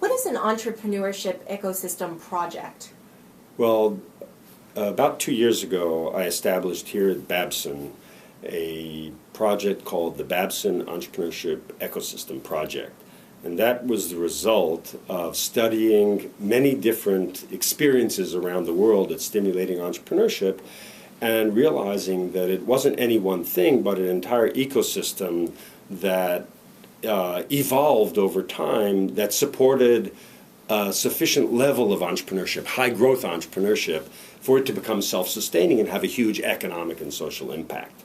What is an entrepreneurship ecosystem project? Well, about 2 years ago, I established here at Babson a project called the Babson Entrepreneurship Ecosystem Project. And that was the result of studying many different experiences around the world at stimulating entrepreneurship and realizing that it wasn't any one thing, but an entire ecosystem that evolved over time that supported a sufficient level of entrepreneurship, high growth entrepreneurship, for it to become self-sustaining and have a huge economic and social impact.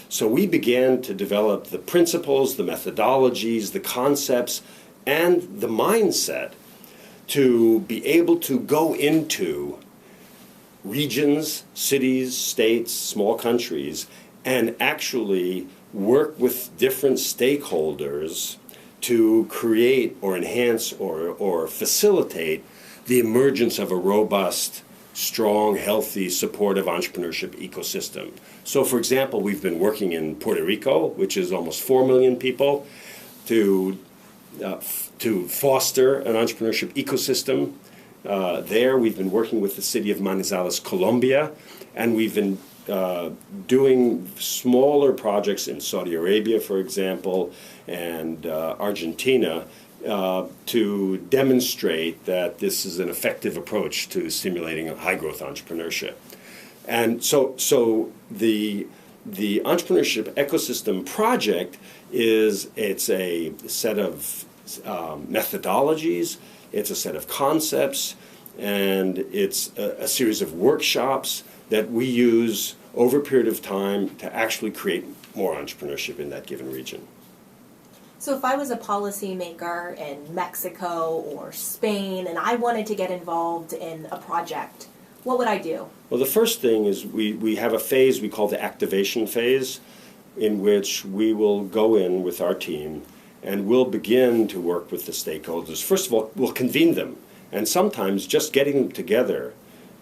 So we began to develop the principles, the methodologies, the concepts, and the mindset to be able to go into regions, cities, states, small countries, and actually work with different stakeholders to create or enhance or facilitate the emergence of a robust, strong, healthy, supportive entrepreneurship ecosystem. So, for example, we've been working in Puerto Rico, which is almost 4 million people, to foster an entrepreneurship ecosystem. There, we've been working with the city of Manizales, Colombia, and we've been doing smaller projects in Saudi Arabia, for example, and Argentina to demonstrate that this is an effective approach to stimulating a high-growth entrepreneurship. And so the Entrepreneurship Ecosystem Project it's a set of methodologies, it's a set of concepts, and it's a series of workshops that we use over a period of time to actually create more entrepreneurship in that given region. So if I was a policymaker in Mexico or Spain and I wanted to get involved in a project, what would I do? Well, the first thing is we have a phase we call the activation phase, in which we will go in with our team and we'll begin to work with the stakeholders. First of all, we'll convene them, and sometimes just getting them together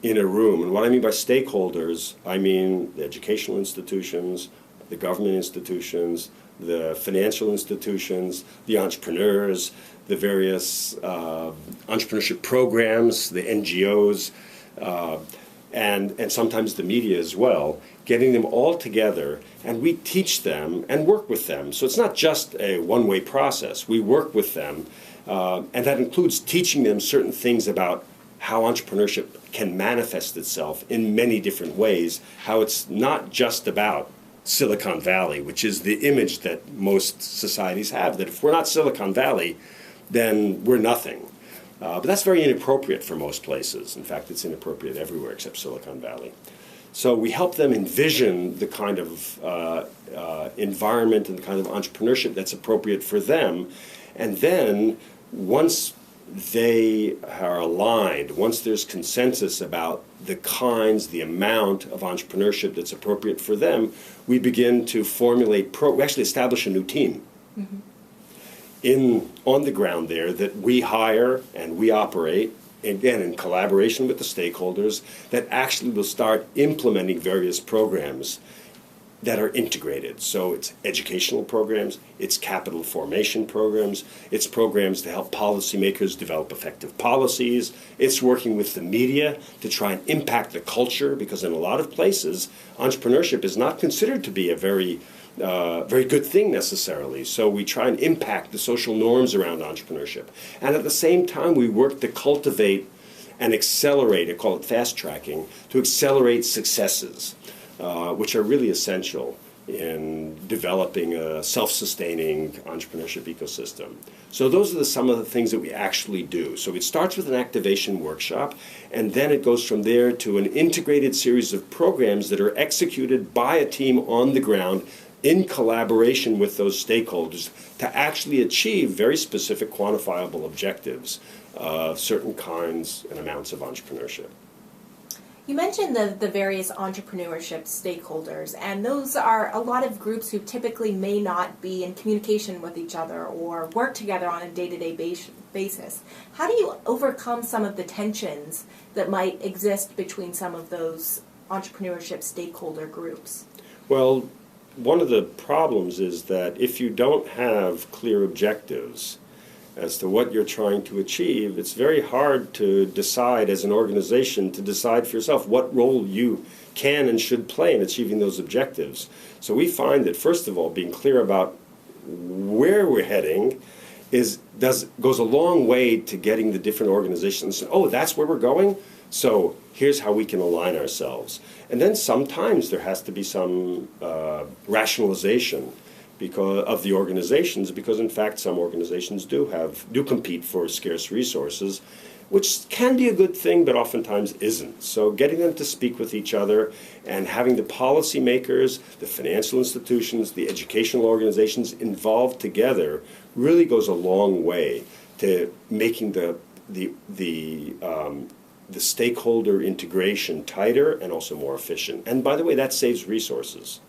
in a room. And what I mean by stakeholders, I mean the educational institutions, the government institutions, the financial institutions, the entrepreneurs, the various entrepreneurship programs, the NGOs, and sometimes the media as well, getting them all together, and we teach them and work with them. So it's not just a one-way process. We work with them, and that includes teaching them certain things about how entrepreneurship can manifest itself in many different ways, how it's not just about Silicon Valley, which is the image that most societies have, that if we're not Silicon Valley, then we're nothing. But that's very inappropriate for most places. In fact, it's inappropriate everywhere except Silicon Valley. So we help them envision the kind of environment and the kind of entrepreneurship that's appropriate for them. And then once they are aligned, once there's consensus about the kinds, the amount of entrepreneurship that's appropriate for them, we begin to formulate, we actually establish a new team. Mm-hmm. On the ground there that we hire and we operate, again in collaboration with the stakeholders, that actually will start implementing various programs that are integrated. So it's educational programs, it's capital formation programs, it's programs to help policymakers develop effective policies, it's working with the media to try and impact the culture, because in a lot of places, entrepreneurship is not considered to be a very good thing necessarily. So we try and impact the social norms around entrepreneurship. And at the same time, we work to cultivate and accelerate, I call it fast tracking, to accelerate successes, which are really essential in developing a self-sustaining entrepreneurship ecosystem. So those are some of the things that we actually do. So it starts with an activation workshop, and then it goes from there to an integrated series of programs that are executed by a team on the ground in collaboration with those stakeholders to actually achieve very specific quantifiable objectives of certain kinds and amounts of entrepreneurship. You mentioned the various entrepreneurship stakeholders, and those are a lot of groups who typically may not be in communication with each other or work together on a day-to-day basis. How do you overcome some of the tensions that might exist between some of those entrepreneurship stakeholder groups? Well, one of the problems is that if you don't have clear objectives, as to what you're trying to achieve, it's very hard to decide as an organization, to decide for yourself what role you can and should play in achieving those objectives. So we find that, first of all, being clear about where we're heading goes a long way to getting the different organizations, oh, that's where we're going? So here's how we can align ourselves. And then sometimes there has to be some rationalization of the organizations, because in fact some organizations do compete for scarce resources, which can be a good thing, but oftentimes isn't. So getting them to speak with each other and having the policymakers, the financial institutions, the educational organizations involved together really goes a long way to making the stakeholder integration tighter and also more efficient. And by the way, that saves resources.